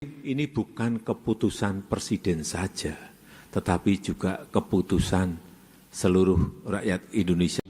Ini bukan keputusan presiden saja, tetapi juga keputusan seluruh rakyat Indonesia.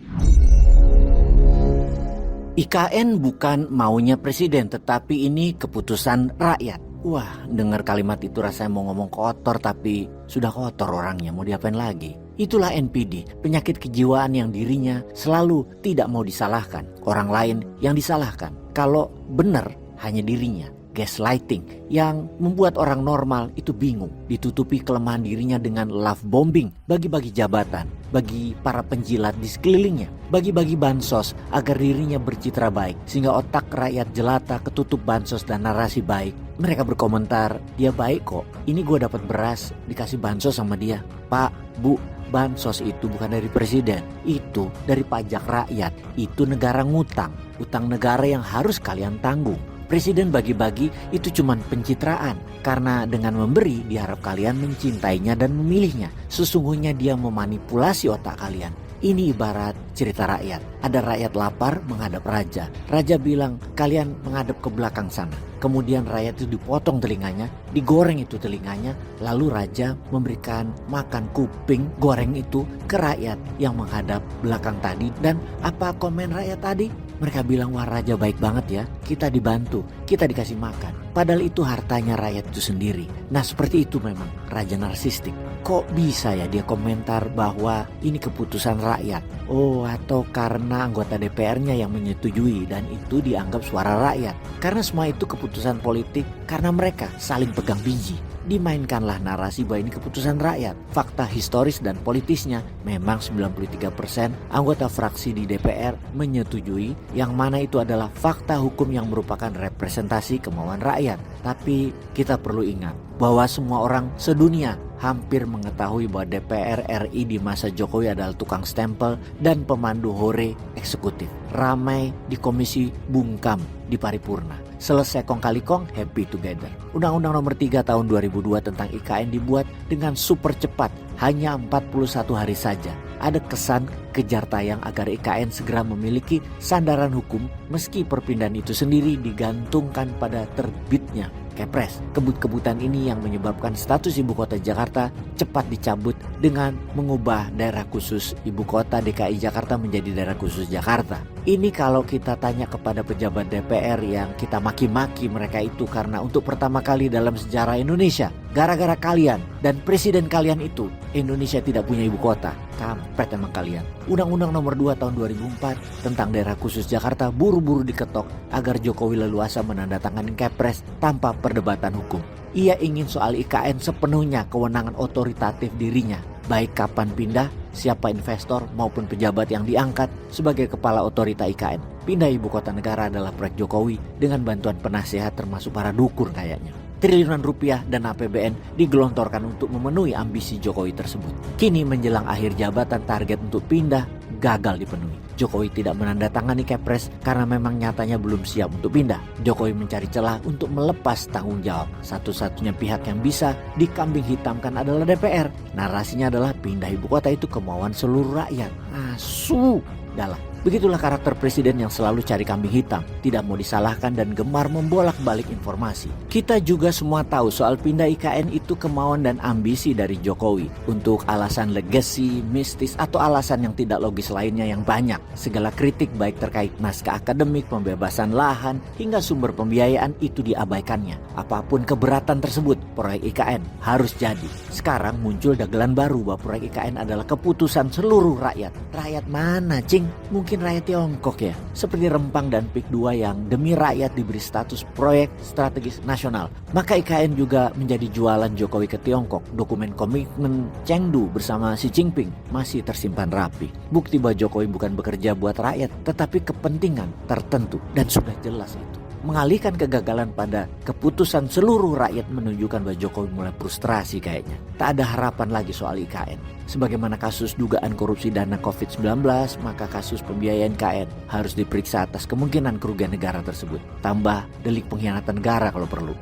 IKN bukan maunya presiden, tetapi ini keputusan rakyat. Wah, dengar kalimat itu rasanya mau ngomong kotor, tapi sudah kotor orangnya, mau diapain lagi? Itulah NPD, penyakit kejiwaan yang dirinya selalu tidak mau disalahkan. Orang lain yang disalahkan. Kalau benar, hanya dirinya. Gaslighting yang membuat orang normal itu bingung, ditutupi kelemahan dirinya dengan love bombing, bagi-bagi jabatan, bagi para penjilat di sekelilingnya, bagi-bagi bansos agar dirinya bercitra baik, sehingga otak rakyat jelata ketutup bansos dan narasi baik. Mereka berkomentar, dia baik kok, ini gue dapat beras, dikasih bansos sama dia. Pak, Bu, bansos itu bukan dari presiden, itu dari pajak rakyat, itu negara ngutang, utang negara yang harus kalian tanggung. Presiden bagi-bagi itu cuma pencitraan, karena dengan memberi diharap kalian mencintainya dan memilihnya. Sesungguhnya dia memanipulasi otak kalian. Ini ibarat cerita rakyat. Ada rakyat lapar menghadap raja. Raja bilang, kalian menghadap ke belakang sana. Kemudian rakyat itu dipotong telinganya, digoreng itu telinganya. Lalu raja memberikan makan kuping goreng itu ke rakyat yang menghadap belakang tadi. Dan apa komen rakyat tadi? Mereka bilang, wah raja baik banget ya, kita dibantu, kita dikasih makan. Padahal itu hartanya rakyat itu sendiri. Nah seperti itu memang raja narsistik. Kok bisa ya dia komentar bahwa ini keputusan rakyat? Oh, atau karena anggota DPR-nya yang menyetujui dan itu dianggap suara rakyat. Karena semua itu keputusan politik, karena mereka saling pegang biji. Dimainkanlah narasi bahwa ini keputusan rakyat. Fakta historis dan politisnya memang 93% anggota fraksi di DPR menyetujui, yang mana itu adalah fakta hukum yang merupakan representasi kemauan rakyat. Tapi kita perlu ingat bahwa semua orang sedunia hampir mengetahui bahwa DPR RI di masa Jokowi adalah tukang stempel dan pemandu hore eksekutif. Ramai di Komisi Bungkam di paripurna. Selesai kong kali kong, happy together. Undang-Undang Nomor 3 Tahun 2002 tentang IKN dibuat dengan super cepat, hanya 41 hari saja. Ada kesan kejar tayang agar IKN segera memiliki sandaran hukum, meski perpindahan itu sendiri digantungkan pada terbitnya Kepres. Kebut-kebutan ini yang menyebabkan status ibu kota Jakarta cepat dicabut dengan mengubah daerah khusus ibu kota DKI Jakarta menjadi daerah khusus Jakarta. Ini kalau kita tanya kepada pejabat DPR yang kita maki-maki mereka itu karena untuk pertama kali dalam sejarah Indonesia, gara-gara kalian dan presiden kalian itu, Indonesia tidak punya ibu kota. Kampret emang kalian. Undang-Undang Nomor 2 Tahun 2004 tentang daerah khusus Jakarta buru-buru diketok agar Jokowi leluasa menandatangani Kepres tanpa perdebatan hukum. Ia ingin soal IKN sepenuhnya kewenangan otoritatif dirinya, baik kapan pindah, siapa investor maupun pejabat yang diangkat sebagai kepala otorita IKN. Pindah ibu kota negara adalah proyek Jokowi dengan bantuan penasehat termasuk para dukun kayaknya. Triliunan rupiah dan APBN digelontorkan untuk memenuhi ambisi Jokowi tersebut. Kini menjelang akhir jabatan, target untuk pindah gagal dipenuhi. Jokowi tidak menandatangani Kepres karena memang nyatanya belum siap untuk pindah. Jokowi mencari celah untuk melepas tanggung jawab. Satu-satunya pihak yang bisa dikambing hitamkan adalah DPR. Narasinya adalah pindah ibu kota itu kemauan seluruh rakyat. Asu, dalah. Begitulah karakter presiden yang selalu cari kambing hitam, tidak mau disalahkan dan gemar membolak-balik informasi. Kita juga semua tahu soal pindah IKN itu kemauan dan ambisi dari Jokowi untuk alasan legacy, mistis, atau alasan yang tidak logis lainnya yang banyak. Segala kritik baik terkait naskah akademik, pembebasan lahan, hingga sumber pembiayaan itu diabaikannya. Apapun keberatan tersebut, proyek IKN harus jadi. Sekarang muncul dagelan baru bahwa proyek IKN adalah keputusan seluruh rakyat. Rakyat mana, Cing? Mungkin rakyat Tiongkok ya, seperti Rempang dan PIK 2 yang demi rakyat diberi status proyek strategis nasional. Maka IKN juga menjadi jualan Jokowi ke Tiongkok. Dokumen komitmen Chengdu bersama Xi Jinping masih tersimpan rapi. Bukti bahwa Jokowi bukan bekerja buat rakyat, tetapi kepentingan tertentu, dan sudah jelas itu. Mengalihkan kegagalan pada keputusan seluruh rakyat menunjukkan bahwa Jokowi mulai frustrasi kayaknya. Tak ada harapan lagi soal IKN. Sebagaimana kasus dugaan korupsi dana COVID-19, maka kasus pembiayaan IKN harus diperiksa atas kemungkinan kerugian negara tersebut. Tambah delik pengkhianatan negara kalau perlu.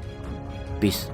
Peace.